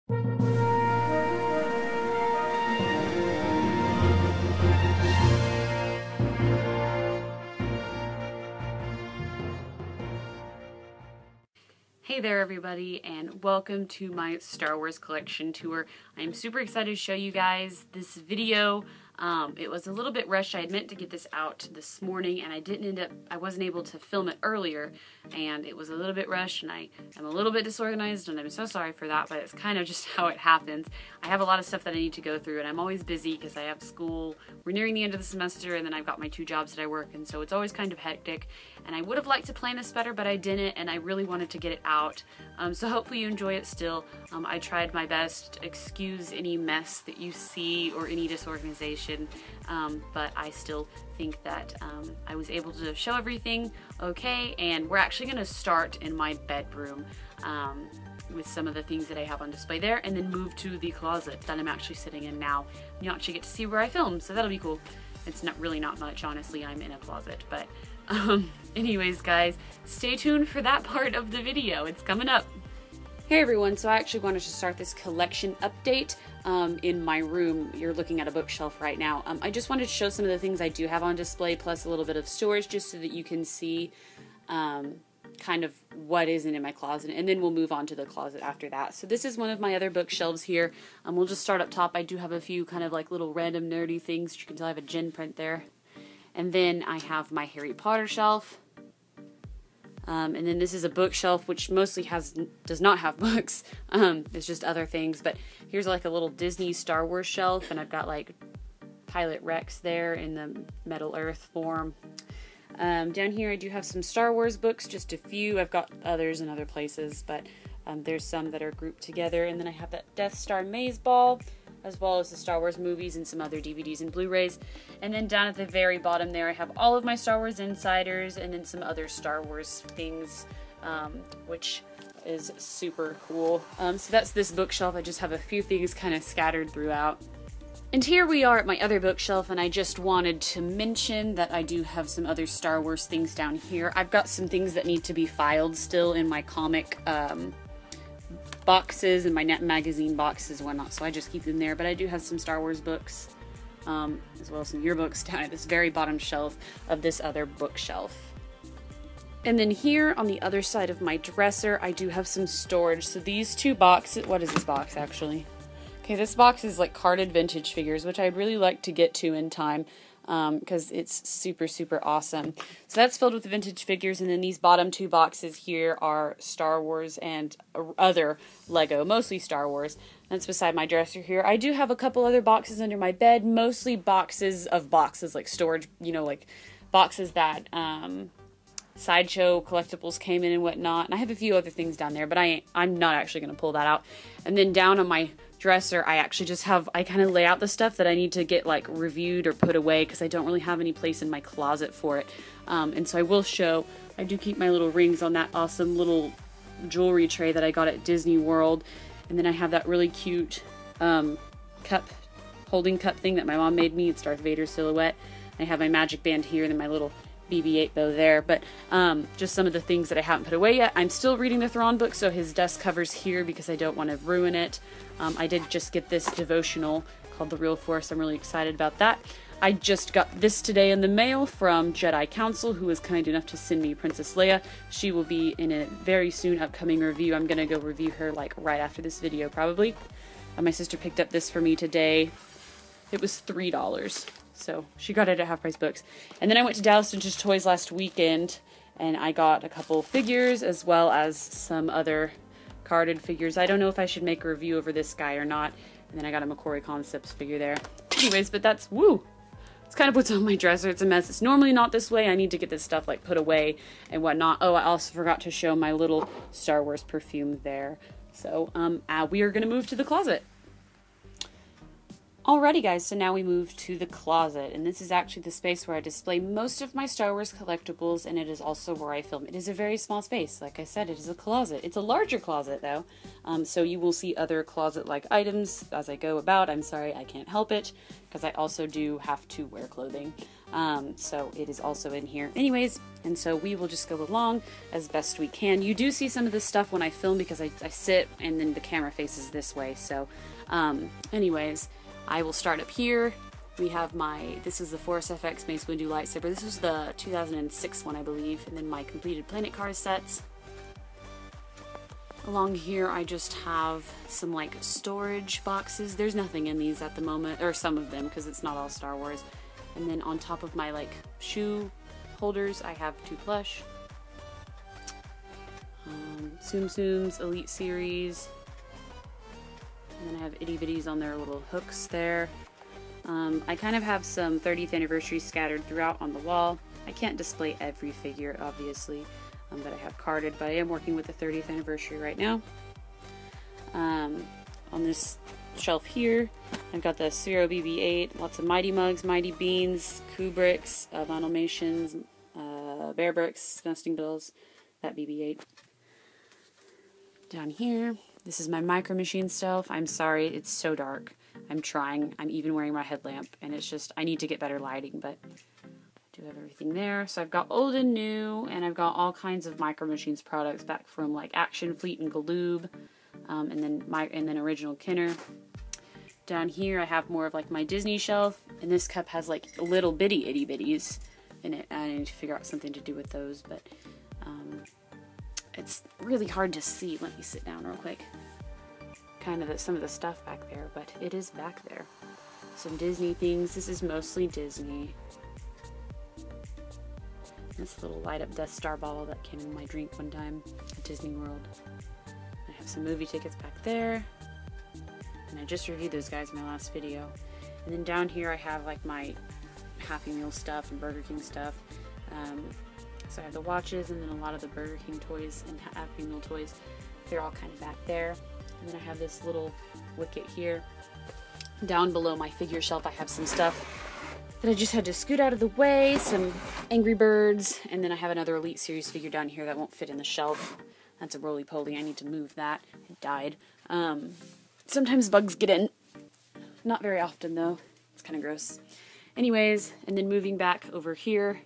Hey there everybody, and welcome to my Star Wars collection tour. I'm super excited to show you guys this video. It was a little bit rushed. I had meant to get this out this morning and I wasn't able to film it earlier, and it was a little bit rushed and I am a little bit disorganized and I'm so sorry for that, but it's kind of just how it happens. I have a lot of stuff that I need to go through and I'm always busy because I have school. We're nearing the end of the semester and then I've got my 2 jobs that I work, and so it's always kind of hectic, and I would have liked to plan this better but I didn't, and I really wanted to get it out. So hopefully you enjoy it still. I tried my best. Excuse any mess that you see or any disorganization. But I still think that I was able to show everything okay, and we're actually going to start in my bedroom with some of the things that I have on display there, and then move to the closet that I'm actually sitting in now. You actually get to see where I film, so that'll be cool. It's really not much, honestly. I'm in a closet, but anyways guys, stay tuned for that part of the video. It's coming up. Hey everyone, so I actually wanted to start this collection update in my room. You're looking at a bookshelf right now. I just wanted to show some of the things I do have on display, plus a little bit of storage, just so that you can see kind of what isn't in my closet, and then we'll move on to the closet after that. So this is one of my other bookshelves here. We'll just start up top. I do have a few kind of like little random nerdy things. You can tell I have a gin print there. And then I have my Harry Potter shelf. And then this is a bookshelf which mostly does not have books. It's just other things. But here's like a little Disney Star Wars shelf, and I've got like Pilot Rex there in the Metal Earth form. Down here I do have some Star Wars books, just a few. I've got others in other places, but there's some that are grouped together. And then I have that Death Star maze ball, as well as the Star Wars movies and some other DVDs and Blu-rays. And then down at the very bottom there I have all of my Star Wars Insiders, and then some other Star Wars things, which is super cool. So that's this bookshelf. I just have a few things kind of scattered throughout. And here we are at my other bookshelf, and I just wanted to mention that I do have some other Star Wars things down here. I've got some things that need to be filed still in my comic boxes and my Net magazine boxes and whatnot, so I just keep them there. But I do have some Star Wars books, as well as some yearbooks down at this very bottom shelf of this other bookshelf. And then here on the other side of my dresser, I do have some storage. So these 2 boxes, what is this box actually? Okay, this box is like carded vintage figures, which I'd really like to get to in time, because it's super, super awesome. So that's filled with vintage figures, and then these bottom 2 boxes here are Star Wars and other Lego, mostly Star Wars. That's beside my dresser here. I do have a couple other boxes under my bed, mostly boxes of boxes, like storage, you know, like boxes that Sideshow collectibles came in and whatnot. And I have a few other things down there, but I'm not actually going to pull that out. And then down on my dresser, I actually just have, I kind of lay out the stuff that I need to get like reviewed or put away, because I don't really have any place in my closet for it. And so I will show, I do keep my little rings on that awesome little jewelry tray that I got at Disney World. And then I have that really cute holding cup thing that my mom made me. It's Darth Vader silhouette. I have my magic band here, and then my little BB-8 bow there, but just some of the things that I haven't put away yet. I'm still reading the Thrawn book, so his dust cover's here because I don't want to ruin it. I did just get this devotional called The Real Force. I'm really excited about that. I just got this today in the mail from Jedi Council, who was kind enough to send me Princess Leia. She will be in a very soon upcoming review. I'm gonna go review her like right after this video probably. My sister picked up this for me today. It was $3. So she got it at Half Price Books. And then I went to Dallas Vintage Toys last weekend, and I got a couple figures as well as some other carded figures. I don't know if I should make a review over this guy or not. And then I got a McCory Concepts figure there. Anyways, but that's, woo! It's kind of what's on my dresser. It's a mess. It's normally not this way. I need to get this stuff like put away and whatnot. Oh, I also forgot to show my little Star Wars perfume there. So we are going to move to the closet. Alrighty guys, so now we move to the closet, and this is actually the space where I display most of my Star Wars collectibles, and it is also where I film. It is a very small space. Like I said, it is a closet. It's a larger closet though, so you will see other closet-like items as I go about. I'm sorry, I can't help it, because I also do have to wear clothing. So it is also in here. Anyways, and so we will just go along as best we can. You do see some of this stuff when I film because I sit and then the camera faces this way. So anyways, I will start up here. We have this is the Force FX Mace Windu lightsaber. This was the 2006 one, I believe. And then my completed Planet Cars sets. Along here, I just have some like storage boxes. There's nothing in these at the moment, or some of them, because it's not all Star Wars. And then on top of my like shoe holders, I have 2 plush. Tsum Tsum's Elite Series. And then I have itty bitties on their little hooks there. I kind of have some 30th anniversary scattered throughout on the wall. I can't display every figure, obviously, that I have carded, but I am working with the 30th anniversary right now. On this shelf here, I've got the Zero BB-8, lots of Mighty Mugs, Mighty Beans, Kubricks, Vinylmations, Bear Bricks, Nesting Bills, that BB-8. Down here, this is my Micro Machine shelf. I'm sorry, it's so dark. I'm trying. I'm even wearing my headlamp, and it's just, I need to get better lighting, but I do have everything there. So I've got old and new, and I've got all kinds of Micro Machines products back from like Action Fleet and Galoob, and then original Kenner. Down here I have more of like my Disney shelf, and this cup has like little bitty itty bitties in it. I need to figure out something to do with those, but it's really hard to see. Let me sit down real quick. Kind of some of the stuff back there, but it is back there. Some Disney things. This is mostly Disney. This little light up Death Star bottle that came in my drink one time at Disney World. I have some movie tickets back there. And I just reviewed those guys in my last video. And then down here I have like my Happy Meal stuff and Burger King stuff. So I have the watches and then a lot of the Burger King toys and Happy Meal toys. They're all kind of back there. And then I have this little wicket here. Down below my figure shelf I have some stuff that I just had to scoot out of the way, some Angry Birds, and then I have another Elite Series figure down here that won't fit in the shelf. That's a roly-poly. I need to move that. It died. Sometimes bugs get in. Not very often, though. It's kind of gross. Anyways, and then moving back over here,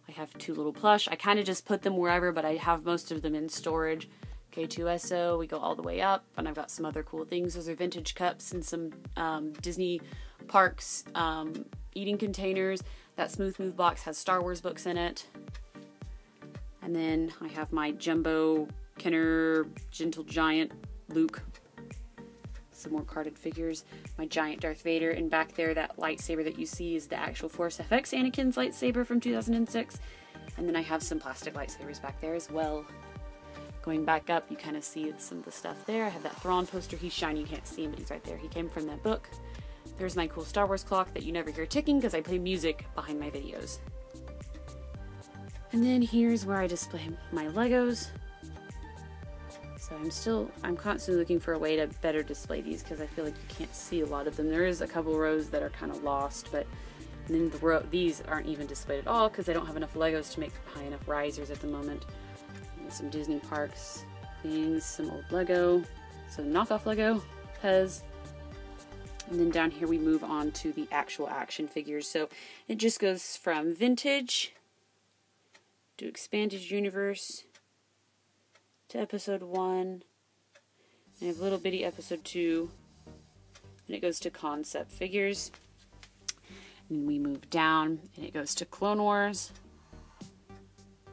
I have 2 little plush. I kind of just put them wherever, but I have most of them in storage. K2SO, we go all the way up, and I've got some other cool things. Those are vintage cups and some Disney Parks eating containers. That Smooth Move box has Star Wars books in it. And then I have my Jumbo Kenner Gentle Giant Luke. Some more carded figures. My giant Darth Vader, and back there that lightsaber that you see is the actual Force FX Anakin's lightsaber from 2006. And then I have some plastic lightsabers back there as well. Going back up, you kind of see some of the stuff there. I have that Thrawn poster. He's shiny, you can't see him, but he's right there. He came from that book. There's my cool Star Wars clock that you never hear ticking because I play music behind my videos. And then here's where I display my Legos. So I'm constantly looking for a way to better display these because I feel like you can't see a lot of them. There is a couple rows that are kind of lost, but then these aren't even displayed at all because I don't have enough Legos to make high enough risers at the moment. Some Disney Parks things, some old Lego, some knockoff Lego, Pez. And then down here we move on to the actual action figures. So it just goes from vintage to expanded universe to episode 1. And I have little bitty episode 2. And it goes to concept figures. And we move down and it goes to Clone Wars,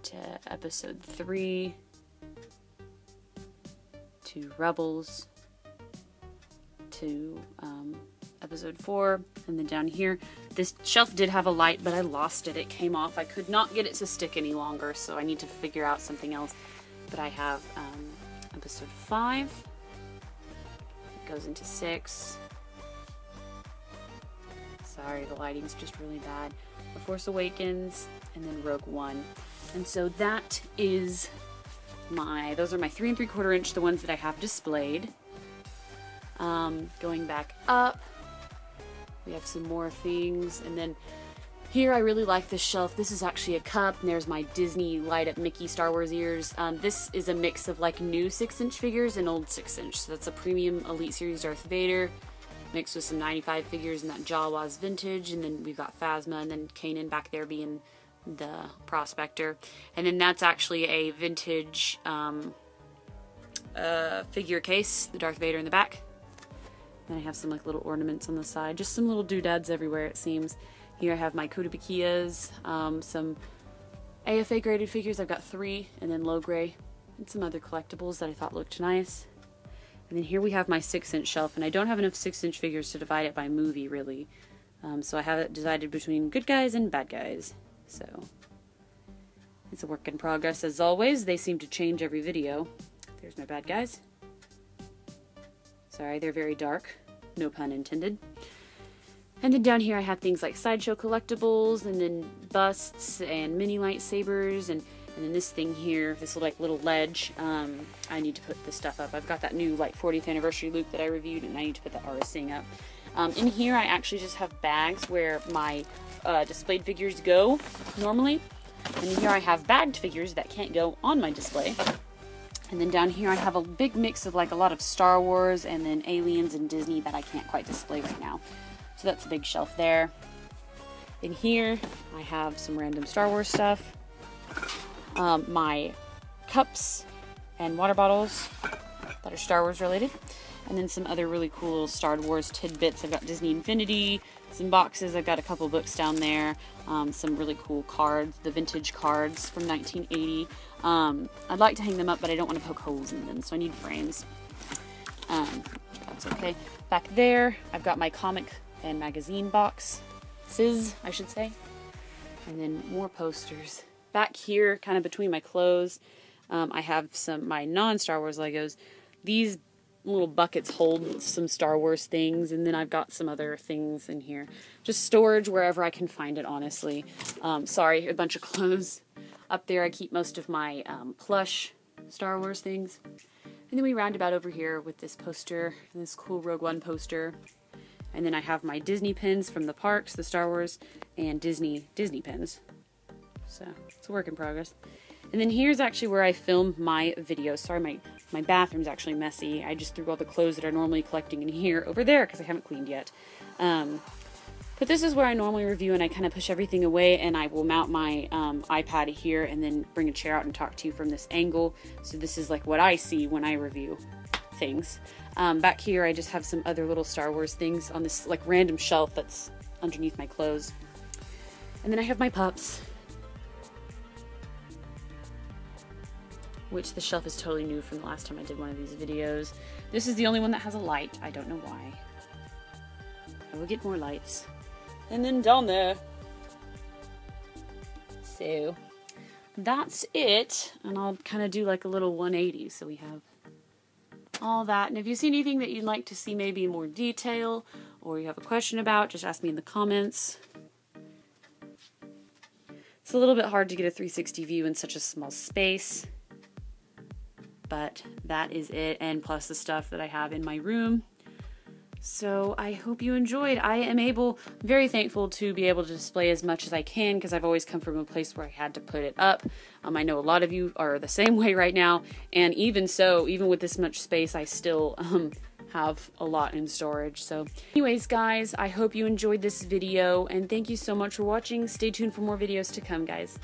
to episode 3, to Rebels, to episode 4, and then down here, this shelf did have a light, but I lost it. It came off. I could not get it to stick any longer, so I need to figure out something else. But I have episode 5, it goes into 6. Sorry, the lighting's just really bad. The Force Awakens, and then Rogue One. And so that is those are my 3 3/4 inch, the ones that I have displayed. Going back up, we have some more things, and then here I really like this shelf. This is actually a cup, and there's my Disney light up Mickey Star Wars ears. This is a mix of like new 6-inch figures and old 6-inch. So that's a premium Elite Series Darth Vader. mixed with some 95 figures and that Jawas vintage, and then we've got Phasma, and then Kanan back there being the prospector. And then that's actually a vintage figure case, the Darth Vader in the back. Then I have some like little ornaments on the side, just some little doodads everywhere it seems. Here I have my Kodabakiyas, some AFA graded figures. I've got 3, and then low gray, and some other collectibles that I thought looked nice. And then here we have my 6-inch shelf, and I don't have enough 6-inch figures to divide it by movie really. So I have it divided between good guys and bad guys. So it's a work in progress as always. They seem to change every video. There's my bad guys. Sorry, they're very dark. No pun intended. And then down here I have things like Sideshow collectibles, and then busts and mini lightsabers, and then this thing here, this little ledge, I need to put this stuff up. I've got that new like 40th anniversary Luke that I reviewed, and I need to put the artist thing up. In here I actually just have bags where my displayed figures go normally, and in here I have bagged figures that can't go on my display. And then down here I have a big mix of like a lot of Star Wars and then Aliens and Disney that I can't quite display right now. So that's a big shelf there. In here I have some random Star Wars stuff. My cups and water bottles that are Star Wars related. And then some other really cool little Star Wars tidbits. I've got Disney Infinity, some boxes. I've got a couple books down there. Some really cool cards, the vintage cards from 1980. I'd like to hang them up, but I don't want to poke holes in them, so I need frames. That's okay. Back there, I've got my comic and magazine boxes, I should say. And then more posters. Back here, kind of between my clothes, I have my non-Star Wars Legos. These little buckets hold some Star Wars things, and then I've got some other things in here. Just storage wherever I can find it, honestly. Sorry, a bunch of clothes. Up there I keep most of my plush Star Wars things. And then we round about over here with this poster, this cool Rogue One poster. And then I have my Disney pins from the parks, the Star Wars, and Disney pins. So, it's a work in progress. And then here's actually where I film my videos. Sorry, my bathroom's actually messy. I just threw all the clothes that I'm normally collecting in here over there because I haven't cleaned yet. But this is where I normally review, and I kind of push everything away, and I will mount my iPad here and then bring a chair out and talk to you from this angle. So this is like what I see when I review things. Back here I just have some other little Star Wars things on this like random shelf that's underneath my clothes. And then I have my pups, which the shelf is totally new from the last time I did one of these videos. This is the only one that has a light. I don't know why. I will get more lights. And then down there. So that's it. And I'll kind of do like a little 180. So we have all that. And if you see anything that you'd like to see maybe in more detail, or you have a question about, just ask me in the comments. It's a little bit hard to get a 360 view in such a small space. But that is it, and plus the stuff that I have in my room. So I hope you enjoyed. I am very thankful to be able to display as much as I can, because I've always come from a place where I had to put it up. I know a lot of you are the same way right now, and even so, even with this much space, I still have a lot in storage. So anyways, guys, I hope you enjoyed this video, and thank you so much for watching. Stay tuned for more videos to come, guys.